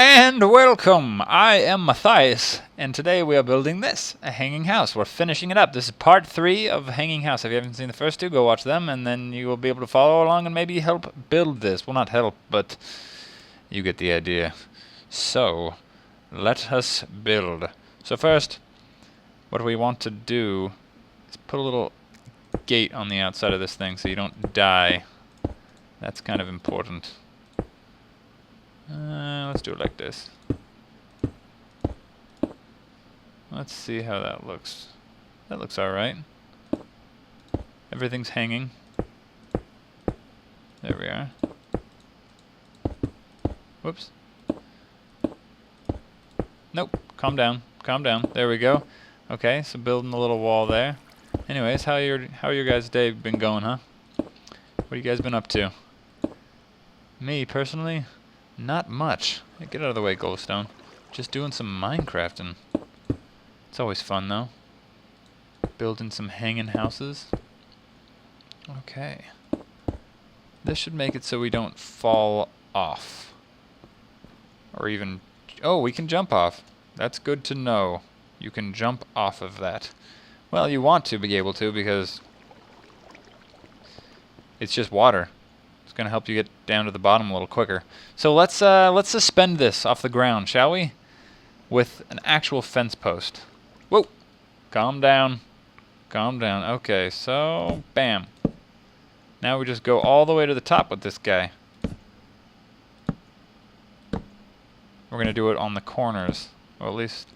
And welcome! I am Matthites, and today we are building this, a hanging house. We're finishing it up. This is part 3 of Hanging House. If you haven't seen the first 2, go watch them, and then you will be able to follow along and maybe help build this. Well, not help, but you get the idea. So, let us build. So first, what we want to do is put a little gate on the outside of this thing so you don't die. That's kind of important. Let's do it like this. Let's see how that looks. That looks alright. Everything's hanging. There we are. Whoops. Nope. Calm down. Calm down. There we go. Okay, so building a little wall there. Anyways, how your guys' day been going, huh? What you guys been up to? Me, personally? Not much. Hey, get out of the way, Glowstone. Just doing some Minecrafting. It's always fun, though. Building some hanging houses. Okay. This should make it so we don't fall off. Or even... Oh, we can jump off. That's good to know. You can jump off of that. Well, you want to be able to because it's just water. It's going to help you get down to the bottom a little quicker. So let's suspend this off the ground, shall we? With an actual fence post. Whoa! Calm down. Calm down. Okay, so bam. Now we just go all the way to the top with this guy. We're going to do it on the corners. Or at least...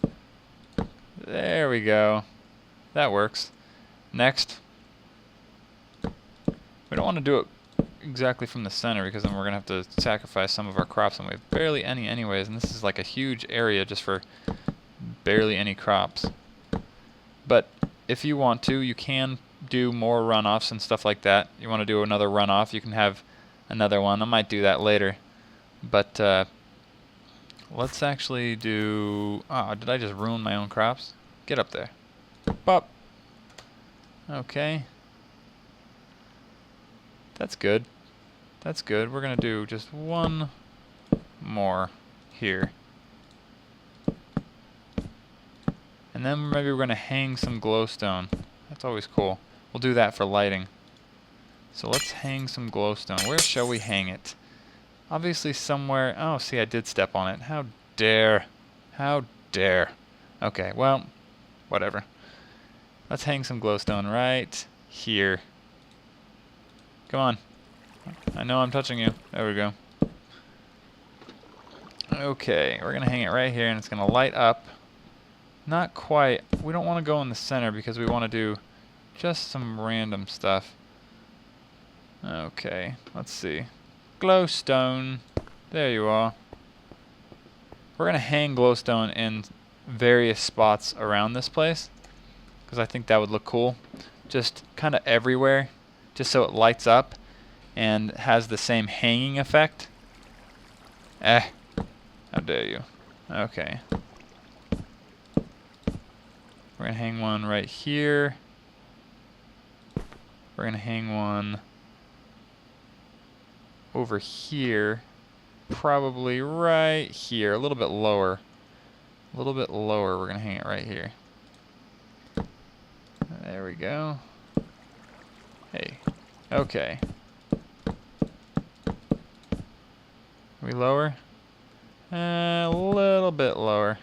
There we go. That works. Next. We don't want to do it exactly from the center because then we're going to have to sacrifice some of our crops, and we have barely any anyways, and this is like a huge area just for barely any crops. But if you want to, you can do more runoffs and stuff like that. You want to do another runoff, you can have another one. I might do that later. But let's actually do... Oh, did I just ruin my own crops? Get up there. Bop. Okay. That's good. That's good. We're going to do just one more here. And then maybe we're going to hang some glowstone. That's always cool. We'll do that for lighting. So let's hang some glowstone. Where shall we hang it? Obviously somewhere... Oh, see, I did step on it. How dare. How dare. Okay, well, whatever. Let's hang some glowstone right here. Come on. I know I'm touching you. There we go. Okay, we're going to hang it right here, and it's going to light up. Not quite. We don't want to go in the center because we want to do just some random stuff. Okay, let's see. Glowstone. There you are. We're going to hang glowstone in various spots around this place because I think that would look cool. Just kind of everywhere, just so it lights up and has the same hanging effect. How dare you. Okay. We're going to hang one right here. We're going to hang one over here. Probably right here. A little bit lower. A little bit lower. We're going to hang it right here. There we go. Hey. Okay. We lower? A little bit lower.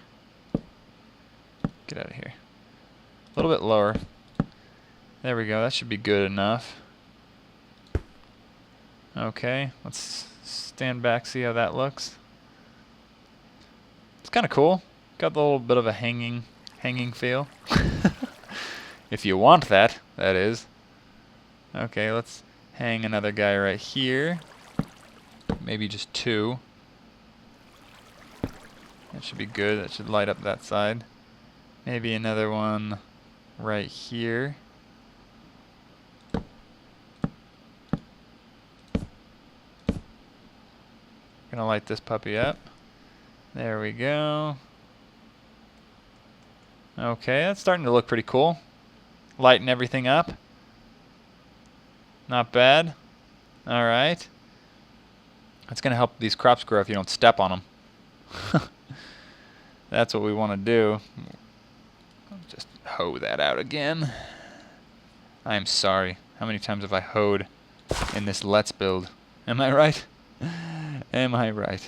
Get out of here. A little bit lower. There we go. That should be good enough. Okay. Let's stand back, see how that looks. It's kind of cool. Got a little bit of a hanging feel. If you want that, that is. Okay, let's hang another guy right here. Maybe just 2. That should be good. That should light up that side. Maybe another one right here. Gonna light this puppy up. There we go. Okay, that's starting to look pretty cool. Lighten everything up. Not bad. Alright. That's going to help these crops grow if you don't step on them. That's what we want to do. Just hoe that out again. I am sorry. How many times have I hoed in this Let's Build? Am I right? Am I right?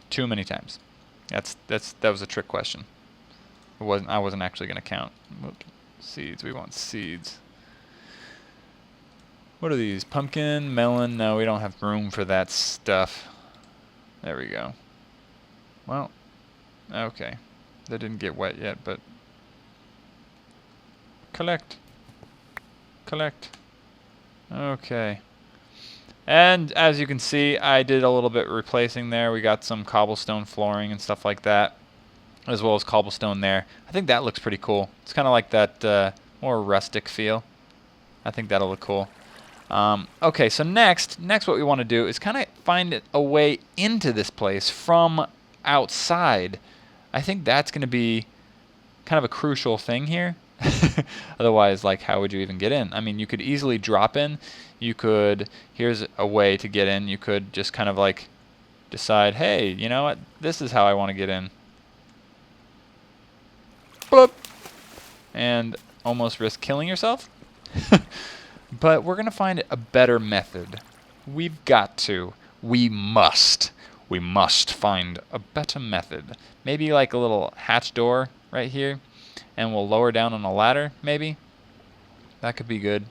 Too many times. That was a trick question. I wasn't actually going to count. Whoop. Seeds. We want seeds. What are these? Pumpkin, melon? No, we don't have room for that stuff. There we go. Well, okay. That didn't get wet yet, but collect. Collect. Okay. And as you can see, I did a little bit replacing there. We got some cobblestone flooring and stuff like that, as well as cobblestone there. I think that looks pretty cool. It's kind of like that more rustic feel. I think that'll look cool. Okay, so next what we want to do is kind of find a way into this place from outside. I think that's going to be kind of a crucial thing here. Otherwise, like, how would you even get in? I mean, you could easily drop in. You could, here's a way to get in. You could just kind of like decide, hey, you know what? This is how I want to get in. Bloop. And almost risk killing yourself. But we're going to find a better method. We've got to. We must find a better method. Maybe like a little hatch door right here. And we'll lower down on a ladder, maybe. That could be good.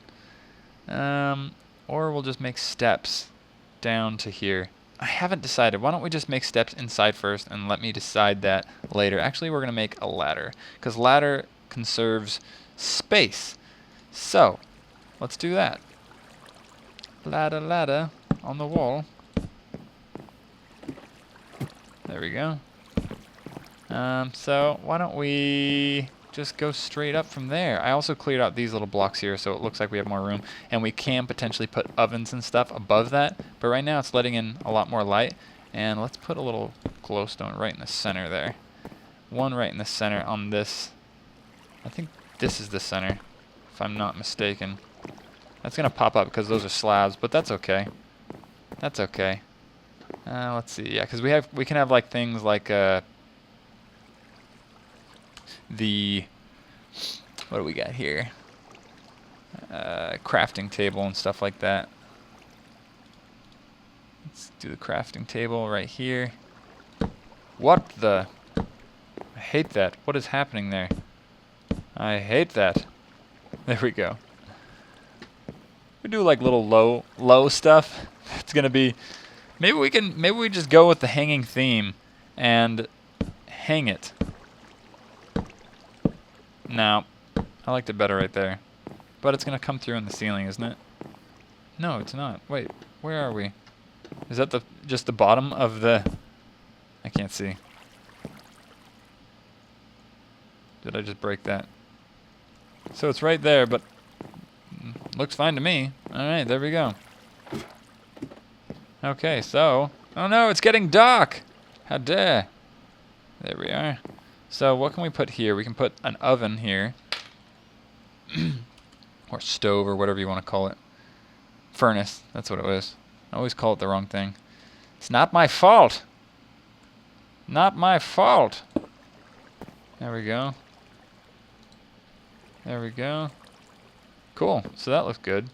Or we'll just make steps down to here. I haven't decided. Why don't we just make steps inside first and let me decide that later. Actually, we're going to make a ladder, because ladder conserves space. So, let's do that. Ladder on the wall. There we go. So, why don't we just go straight up from there. I also cleared out these little blocks here, so it looks like we have more room. And we can potentially put ovens and stuff above that, but right now it's letting in a lot more light. And let's put a little glowstone right in the center there. One right in the center on this. I think this is the center, if I'm not mistaken. That's going to pop up because those are slabs, but that's okay. That's okay. Let's see, yeah, because we can have like things like what do we got here? Crafting table and stuff like that. Let's do the crafting table right here. What the? I hate that. What is happening there? I hate that. There we go. We do like little low stuff. It's gonna be. Maybe we just go with the hanging theme and hang it. No, I liked it better right there. But it's going to come through in the ceiling, isn't it? No, it's not. Wait, where are we? Is that just the bottom of the... I can't see. Did I just break that? So it's right there, but looks fine to me. Alright, there we go. Okay, so... Oh no, it's getting dark! How dare! There we are. So what can we put here? We can put an oven here. Or stove, or whatever you want to call it. Furnace, that's what it was. I always call it the wrong thing. It's not my fault! Not my fault! There we go. There we go. Cool, so that looks good.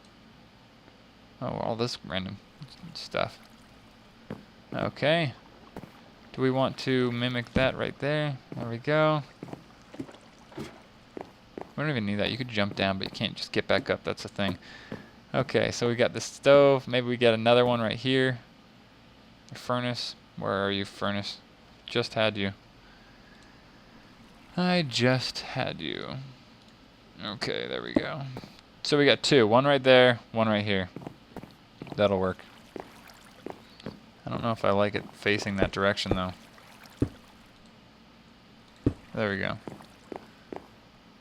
Oh, all this random stuff. Okay. Do we want to mimic that right there? There we go. We don't even need that. You could jump down, but you can't just get back up. That's the thing. Okay, so we got the stove. Maybe we get another one right here. A furnace. Where are you, furnace? Just had you. I just had you. Okay, there we go. So we got two. One right there, one right here. That'll work. I don't know if I like it facing that direction, though. There we go.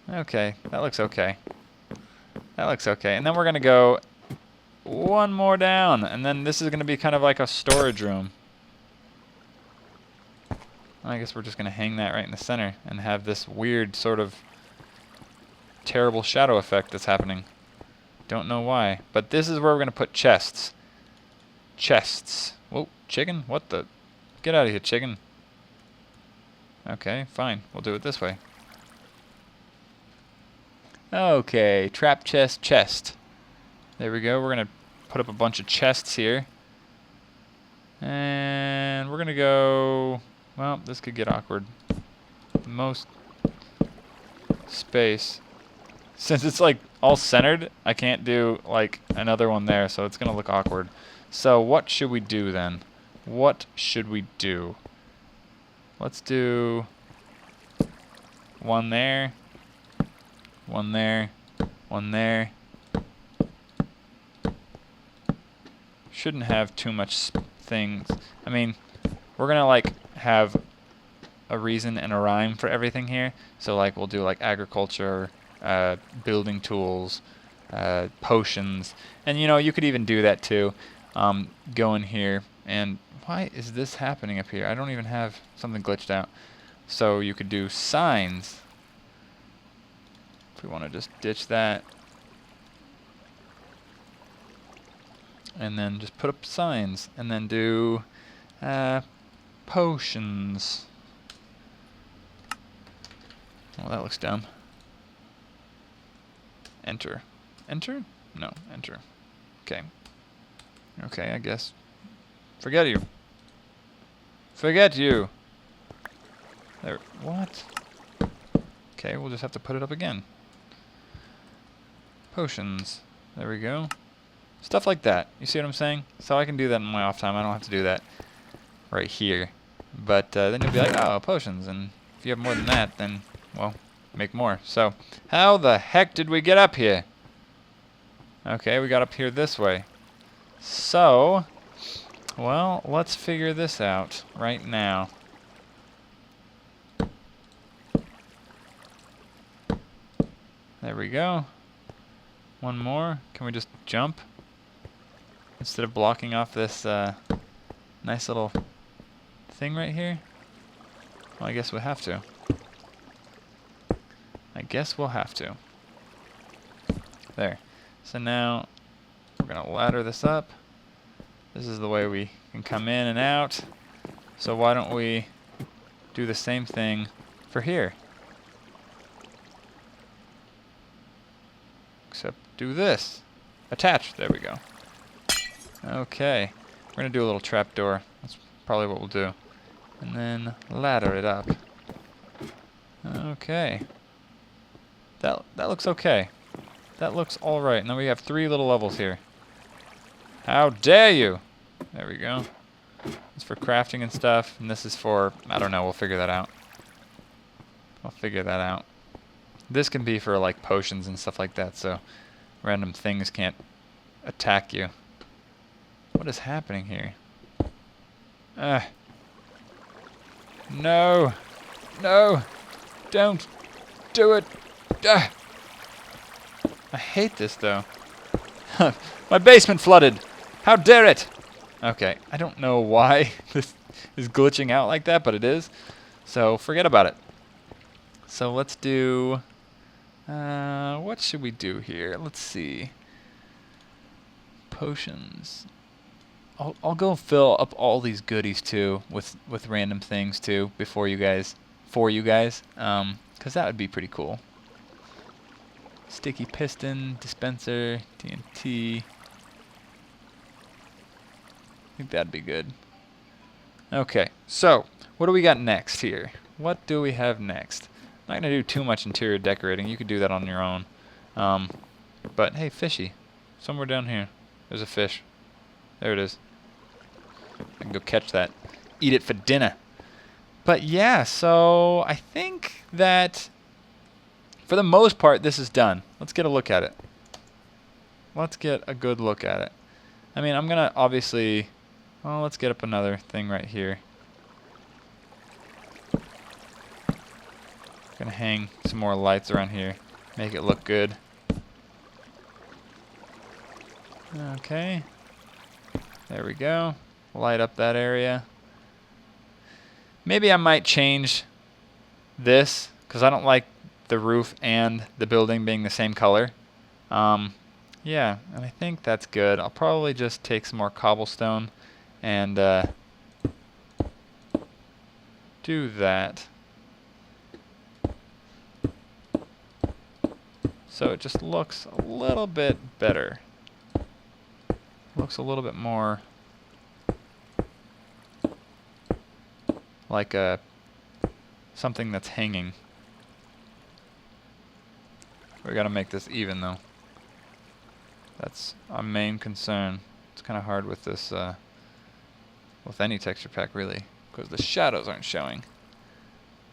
Okay, that looks okay. That looks okay. And then we're going to go one more down. And then this is going to be kind of like a storage room. I guess we're just going to hang that right in the center and have this weird sort of terrible shadow effect that's happening. Don't know why. But this is where we're going to put chests. Chests. Whoa, chicken? What the? Get out of here, chicken. Okay, fine. We'll do it this way. Okay, trap chest, chest. There we go. We're going to put up a bunch of chests here. And we're going to go... Well, this could get awkward. Most space. Since it's like all centered, I can't do like another one there, so it's going to look awkward. So what should we do then? What should we do? Let's do one there, one there, one there. Shouldn't have too much things. I mean, we're gonna like have a reason and a rhyme for everything here. So like we'll do like agriculture, building tools, potions, and you know you could even do that too. Go in here and why is this happening up here? I don't even have something glitched out. So you could do signs. If we want to just ditch that. And then just put up signs. And then do potions. Well, that looks dumb. Enter. Enter? No, enter. Okay. Okay, I guess. Forget you. Forget you. There. What? Okay, we'll just have to put it up again. Potions. There we go. Stuff like that. You see what I'm saying? So I can do that in my off time. I don't have to do that right here. But then you'll be like, oh, potions. And if you have more than that, then, well, make more. So how the heck did we get up here? Okay, we got up here this way. So, well, let's figure this out right now. There we go. One more. Can we just jump? Instead of blocking off this nice little thing right here? Well, I guess we'll have to. I guess we'll have to. There. So now we're going to ladder this up. This is the way we can come in and out. So why don't we do the same thing for here? Except do this. Attach. There we go. Okay. We're going to do a little trapdoor. That's probably what we'll do. And then ladder it up. Okay. That looks okay. That looks alright. Now we have 3 little levels here. How dare you! There we go. It's for crafting and stuff. And this is for, I don't know, we'll figure that out. I'll figure that out. This can be for like potions and stuff like that, so random things can't attack you. What is happening here? No! No! Don't do it! I hate this though. My basement flooded! How dare it! Okay, I don't know why this is glitching out like that, but it is. So forget about it. So let's do... what should we do here? Let's see. Potions. I'll go fill up all these goodies too with random things too for you guys, because that would be pretty cool. Sticky piston, dispenser, TNT. I think that'd be good. Okay, so what do we got next here? What do we have next? I'm not going to do too much interior decorating. You could do that on your own. But hey, fishy. Somewhere down here. There's a fish. There it is. I can go catch that. Eat it for dinner. But yeah, so I think that for the most part this is done. Let's get a look at it. Let's get a good look at it. I mean, I'm going to obviously... Well, let's get up another thing right here. Gonna hang some more lights around here. Make it look good. Okay. There we go. Light up that area. Maybe I might change this, because I don't like the roof and the building being the same color. Yeah, and I think that's good. I'll probably just take some more cobblestone and do that. So it just looks a little bit better. Looks a little bit more like something that's hanging. We gotta make this even though. That's our main concern. It's kind of hard with this, with any texture pack really, because the shadows aren't showing.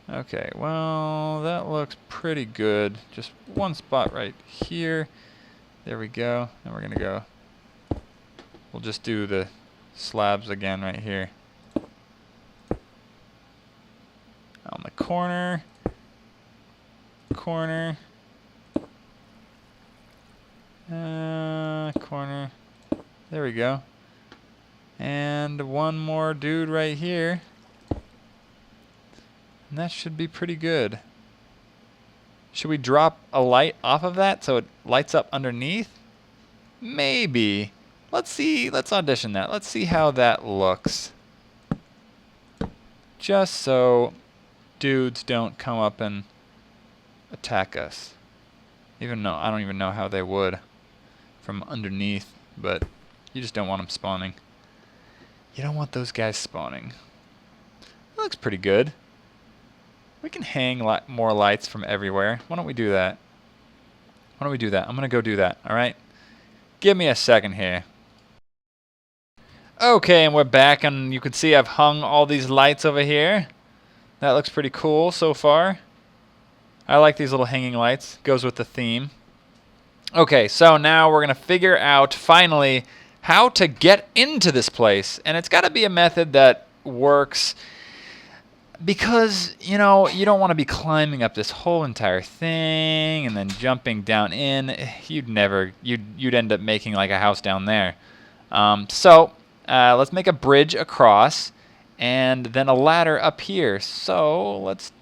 Okay, well, that looks pretty good. Just one spot right here. There we go. And we're gonna go. We'll just do the slabs again right here. On the corner. Corner. Corner. There we go. And one more dude right here. And that should be pretty good. Should we drop a light off of that so it lights up underneath? Maybe. Let's see. Let's audition that. Let's see how that looks. Just so dudes don't come up and attack us. Even though I don't even know how they would from underneath, but you just don't want them spawning. You don't want those guys spawning. That looks pretty good. We can hang more lights from everywhere. Why don't we do that? Why don't we do that? I'm going to go do that, alright? Give me a second here. Okay, and we're back, and you can see I've hung all these lights over here. That looks pretty cool so far. I like these little hanging lights. Goes with the theme. Okay, so now we're going to figure out, finally, how to get into this place. And it's got to be a method that works because, you know, you don't want to be climbing up this whole entire thing and then jumping down in. You'd end up making like a house down there. So let's make a bridge across and then a ladder up here. So let's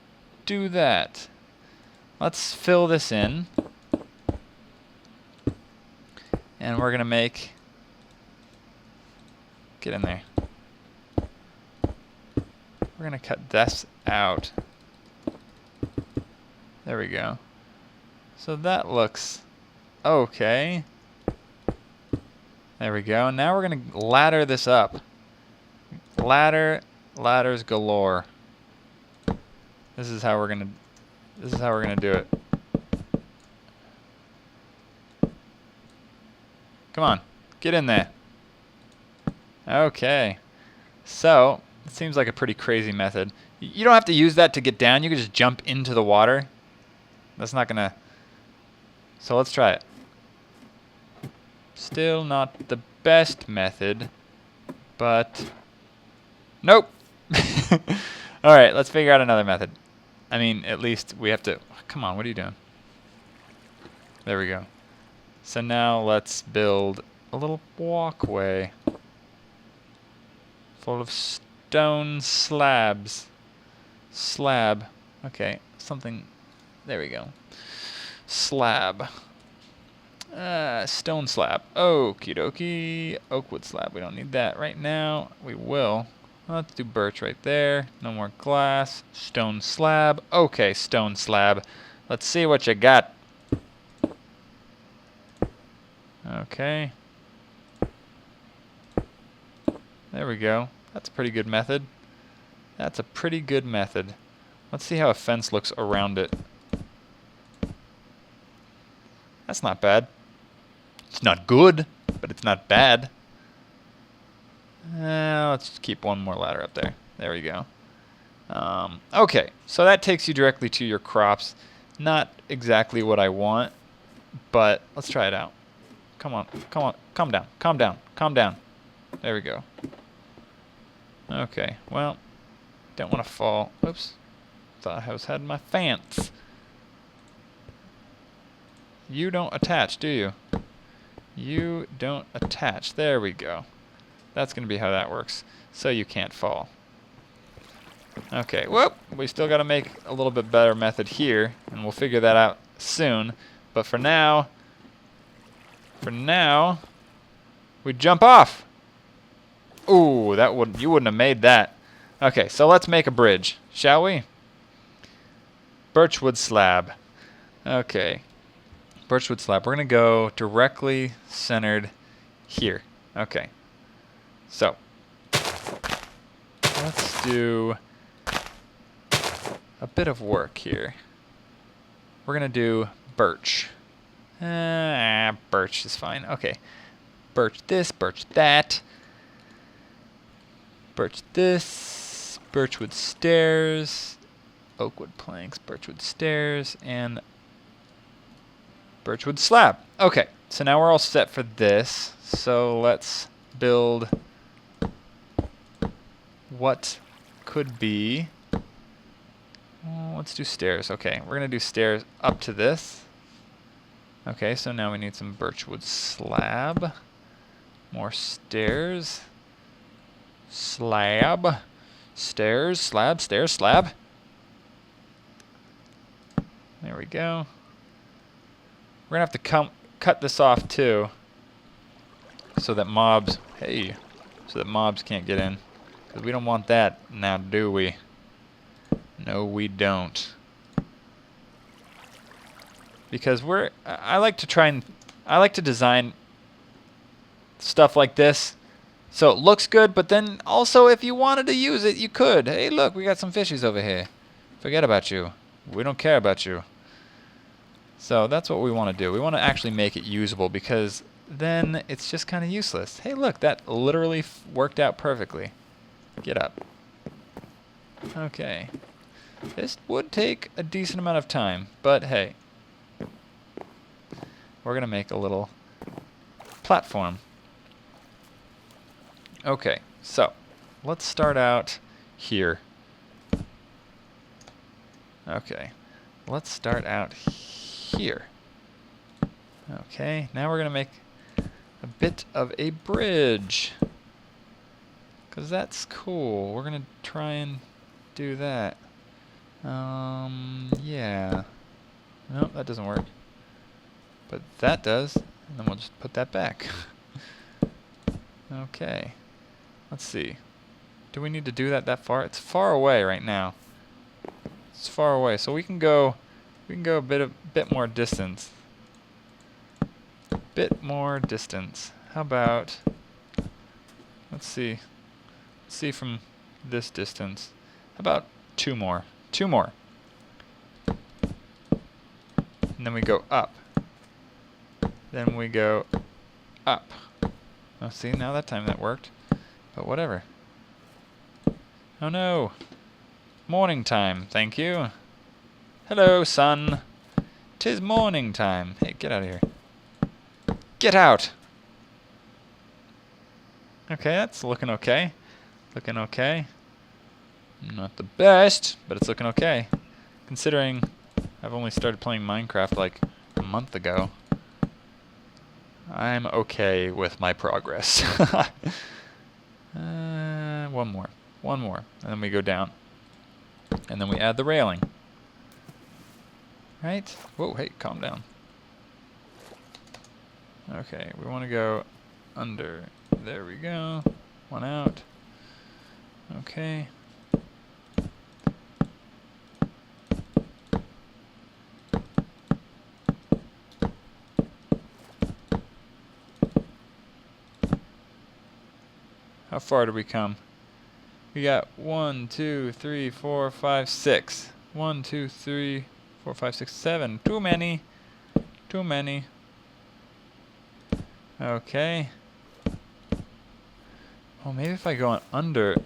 do that. Let's fill this in. And we're going to make... Get in there. We're going to cut this out. There we go. So that looks okay. There we go. Now we're going to ladder this up. Ladders galore. This is how we're going to do it. Come on, get in there. Okay. So, it seems like a pretty crazy method. You don't have to use that to get down. You can just jump into the water. That's not gonna... So let's try it. Still not the best method, but... Nope! Alright, let's figure out another method. I mean, at least we have to... Come on, what are you doing? There we go. So now let's build a little walkway full of stone slabs. Slab. Okay, something. There we go. Slab. Stone slab. Okie dokie. Oakwood slab. We don't need that right now. We will. Let's do birch right there. No more glass. Stone slab. Okay, stone slab. Let's see what you got. Okay. There we go. That's a pretty good method. That's a pretty good method. Let's see how a fence looks around it. That's not bad. It's not good, but it's not bad. Let's just keep one more ladder up there. There we go. Okay, so that takes you directly to your crops. Not exactly what I want, but let's try it out. Come on, come on, calm down, calm down, calm down. There we go. Okay, well, don't want to fall. Oops, thought I was had my fence. You don't attach, do you? You don't attach. There we go. That's going to be how that works. So you can't fall. Okay, whoop, we still got to make a little bit better method here, and we'll figure that out soon. But for now, we jump off. Ooh, you wouldn't have made that. Okay, so let's make a bridge, shall we? Birchwood slab. Okay. Birchwood slab. We're going to go directly centered here. Okay. So, let's do a bit of work here. We're going to do birch. Birch is fine. Okay. Birch this, birch that. Birch this, birchwood stairs, oakwood planks, birchwood stairs, and birchwood slab. Okay, so now we're all set for this. So let's build what could be. Let's do stairs. Okay, we're going to do stairs up to this. Okay, so now we need some birchwood slab. More stairs. Slab. Stairs, slab, stairs, slab. There we go. We're going to have to cut this off too. So that mobs, so that mobs can't get in. Because we don't want that now, do we? No, we don't. Because I like to design stuff like this so it looks good, but then also if you wanted to use it, you could. Hey, look, we got some fishies over here. Forget about you. We don't care about you. So that's what we want to do. We want to actually make it usable, because then it's just kind of useless. Hey, look, that literally worked out perfectly. Get up. Okay. This would take a decent amount of time, but hey. We're going to make a little platform. Okay, so let's start out here. Okay, let's start out here. Okay, now we're going to make a bit of a bridge, because that's cool. We're going to try and do that. Yeah. Nope, that doesn't work. But that does, and then we'll just put that back. Okay. Let's see. Do we need to do that far? It's far away right now. It's far away, so we can go a bit more distance. Bit more distance. How about, let's see. Let's see from this distance. How about 2 more? 2 more. And then we go up. Then we go up. Oh, see, now that time that worked. But whatever. Oh no. Morning time, thank you. Hello, sun. 'Tis morning time. Hey, get out of here. Get out! Okay, that's looking okay. Looking okay. Not the best, but it's looking okay. Considering I've only started playing Minecraft like a month ago. I'm okay with my progress. One more, and then we go down. And then we add the railing. Right? Whoa, hey, calm down. Okay, we want to go under. There we go. One out. Okay. How far did we come? We got 1, 2, 3, 4, 5, 6. 1, 2, 3, 4, 5, 6, 7. Too many. Too many. Okay. Oh, maybe if I go on under.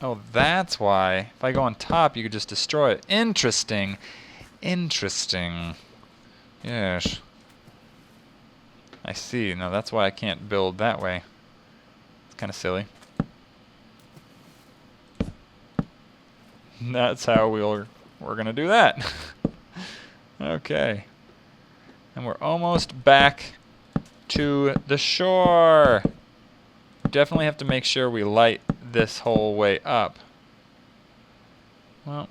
Oh, that's why. If I go on top, you could just destroy it. Interesting. Interesting. Yes. I see. Now that's why I can't build that way. It's kind of silly. That's how we're gonna do that. Okay. And we're almost back to the shore. Definitely have to make sure we light this whole way up. Well,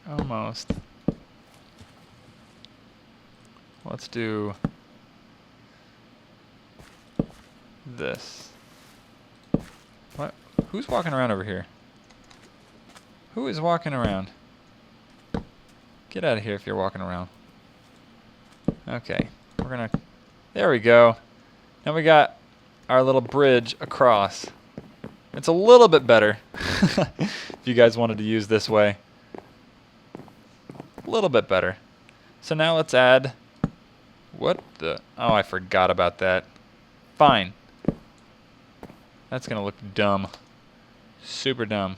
almost. Let's do this. What? Who's walking around over here? Who is walking around? Get out of here if you're walking around. Okay. We're gonna, there we go. Now we got our little bridge across. It's a little bit better if you guys wanted to use this way. A little bit better. So now let's add, what the, oh, I forgot about that. Fine. That's gonna look dumb. Super dumb.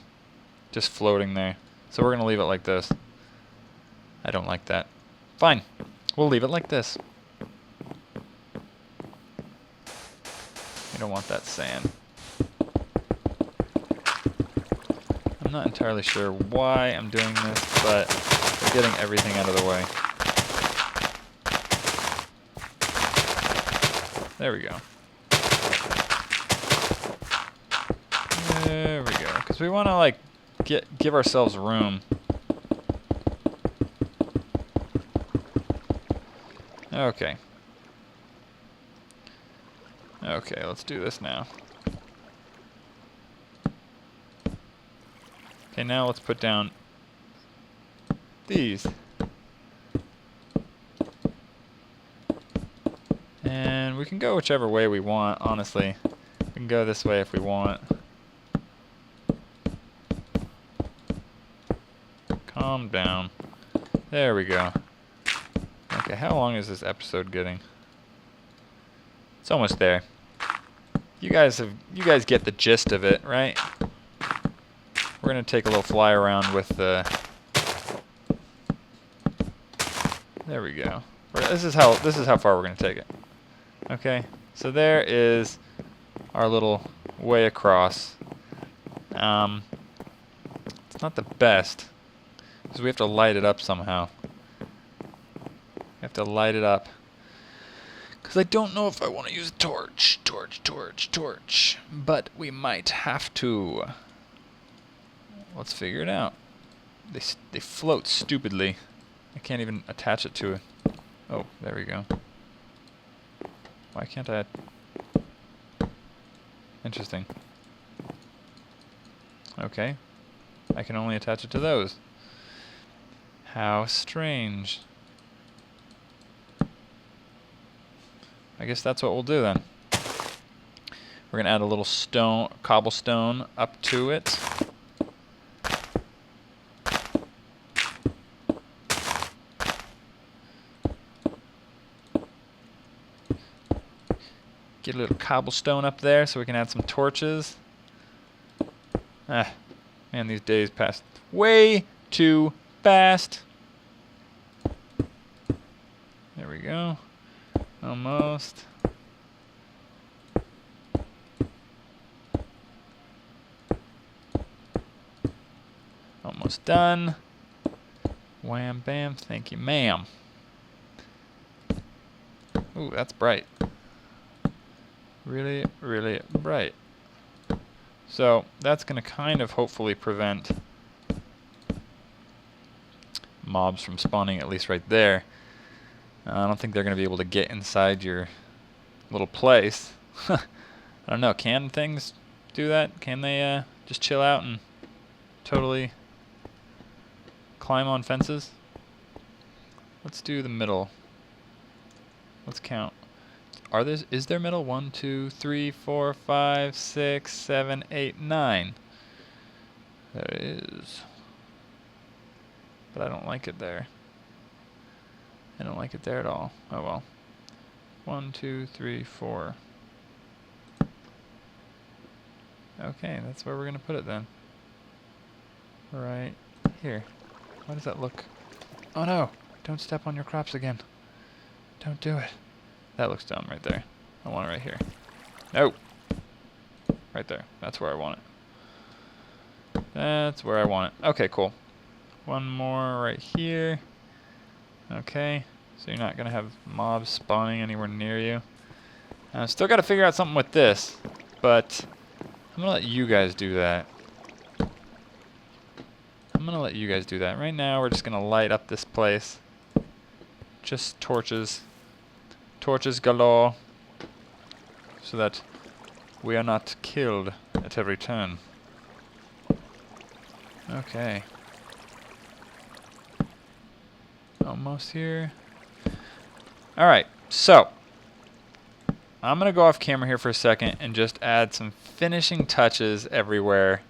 Just floating there. So we're gonna leave it like this. I don't like that. Fine. We'll leave it like this. We don't want that sand. I'm not entirely sure why I'm doing this, but we're getting everything out of the way. There we go. There we go. Because we want to like give ourselves room. Okay. Okay, let's do this now. Okay, now let's put down these. And we can go whichever way we want, honestly. We can go this way if we want. Calm down. There we go. Okay, how long is this episode getting? It's almost there. You guys get the gist of it, right? We're gonna take a little fly around with the. There we go. This is how far we're gonna take it. Okay, so there is our little way across. It's not the best because we have to light it up somehow. We have to light it up. Because I don't know if I want to use a torch. But we might have to. Let's figure it out. They float stupidly. I can't even attach it to it. Oh, there we go. Why can't I? Interesting. Okay. I can only attach it to those. How strange. I guess that's what we'll do then. We're gonna add a little cobblestone up to it. Get a little cobblestone up there so we can add some torches. Ah, man, these days pass way too fast. There we go. Almost. Almost done. Wham bam, thank you ma'am. Ooh, that's bright. Really, really bright. So that's going to kind of hopefully prevent mobs from spawning, at least right there. I don't think they're going to be able to get inside your little place. I don't know, can things do that? Can they just chill out and totally climb on fences? Let's do the middle. Let's count. Is there middle? 1, 2, 3, 4, 5, 6, 7, 8, 9. There is. But I don't like it there. I don't like it there at all. Oh well. 1, 2, 3, 4. Okay, that's where we're gonna put it then. Right here. Why does that look? Oh no! Don't step on your crops again. Don't do it. That looks dumb right there. I want it right here. No! Right there. That's where I want it. That's where I want it. Okay, cool. One more right here. Okay. So you're not going to have mobs spawning anywhere near you. Still got to figure out something with this. But I'm going to let you guys do that. Right now we're just going to light up this place. Just torches. Torches galore, so that we are not killed at every turn. Okay. Almost here. Alright, So I'm going to go off camera here for a second and just add some finishing touches everywhere.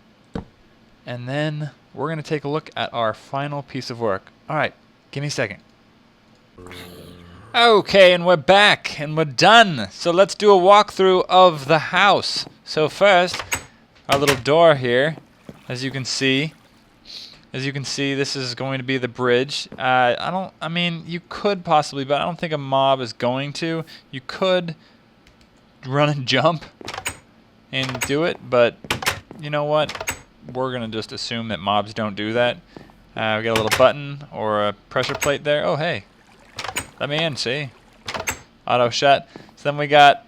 And then we're going to take a look at our final piece of work. All right, give me a second. Okay, and we're back and we're done. So let's do a walkthrough of the house. So first, our little door here, as you can see. This is going to be the bridge. I mean, you could possibly, but I don't think a mob is going to. You could run and jump and do it, but you know what? We're going to just assume that mobs don't do that. We got a little button or a pressure plate there. Oh, hey. Let me in, see? Auto shut. So then we got...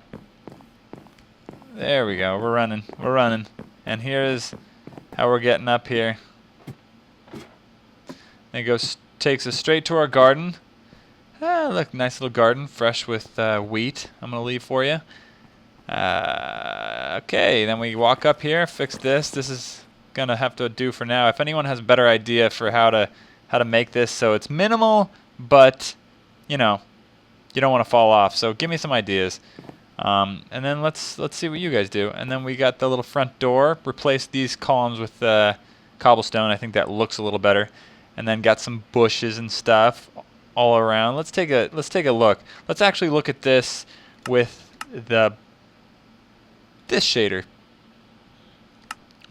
There we go. We're running. And here's how we're getting up here. Then it takes us straight to our garden. Look, nice little garden, fresh with wheat. I'm going to leave for you. Okay, then we walk up here, fix this. This is going to have to do for now. If anyone has a better idea for how to make this so it's minimal, but, you know, you don't want to fall off. So give me some ideas. And then let's see what you guys do. And then we got the little front door. Replace these columns with cobblestone. I think that looks a little better. And then got some bushes and stuff all around. Let's take a look. Let's actually look at this with this shader.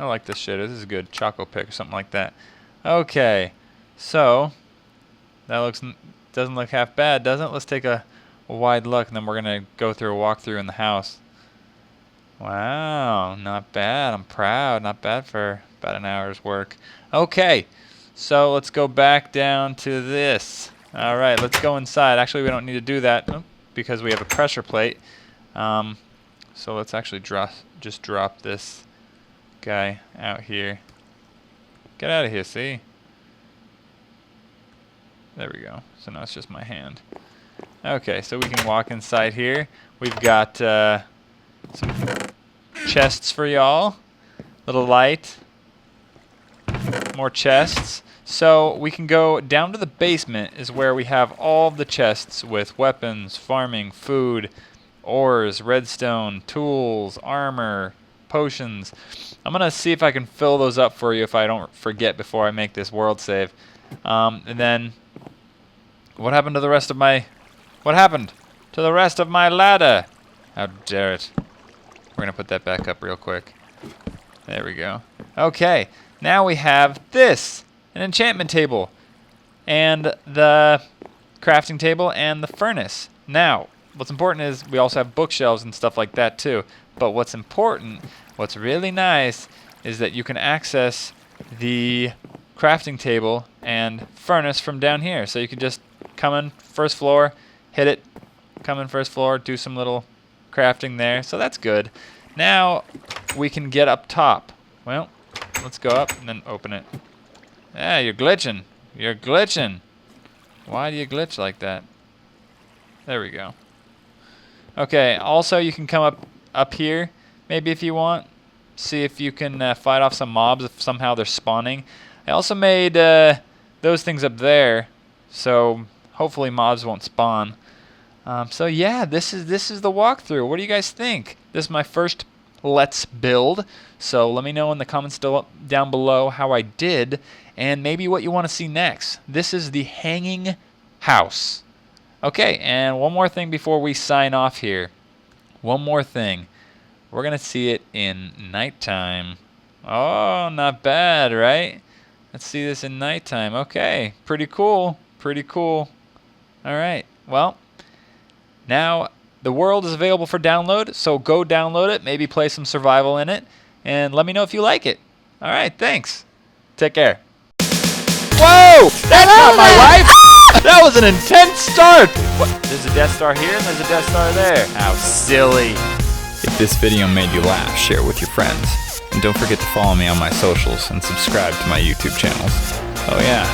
I like this shader. This is good. Choco pick or something like that. Okay, so that doesn't look half bad, doesn't it? Let's take a wide look, and then we're gonna go through a walkthrough in the house. Wow, not bad. I'm proud. Not bad for about an hour's work. Okay. So let's go back down to this. All right, let's go inside. Actually, we don't need to do that because we have a pressure plate. So let's actually just drop this guy out here. Get out of here, see? There we go. So now it's just my hand. Okay, so we can walk inside here. We've got some chests for y'all. Little light. More chests. So we can go down to the basement is where we have all of the chests with weapons, farming, food, ores, redstone, tools, armor, potions. I'm going to see if I can fill those up for you if I don't forget before I make this world save. And then what happened to the rest of my ladder? How dare it. We're going to put that back up real quick. There we go. Okay. Now we have this, an enchantment table, and the crafting table, and the furnace. Now, what's important is we also have bookshelves and stuff like that too. But what's important, what's really nice, is that you can access the crafting table and furnace from down here. So you can just come in first floor, hit it, come in first floor, do some little crafting there. So that's good. Now we can get up top. Well, let's go up and then open it. Yeah, you're glitching. You're glitching. Why do you glitch like that? There we go. Okay, also you can come up here, maybe if you want. See if you can fight off some mobs if somehow they're spawning. I also made those things up there, so hopefully mobs won't spawn. So yeah, this is the walkthrough. What do you guys think? This is my first Let's Build. So let me know in the comments down below how I did and maybe what you want to see next. This is the hanging house. Okay, and one more thing before we sign off here. One more thing. We're going to see it in nighttime. Oh, not bad, right? Let's see this in nighttime. Okay, pretty cool. Pretty cool. All right, well, now the world is available for download, so go download it, maybe play some survival in it, and let me know if you like it. All right, thanks. Take care. Whoa! That's not my wife! That was an intense start! What? There's a Death Star here and there's a Death Star there. How silly. If this video made you laugh, share it with your friends. And don't forget to follow me on my socials and subscribe to my YouTube channels. Oh yeah,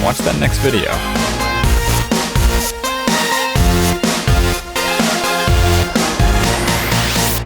watch that next video.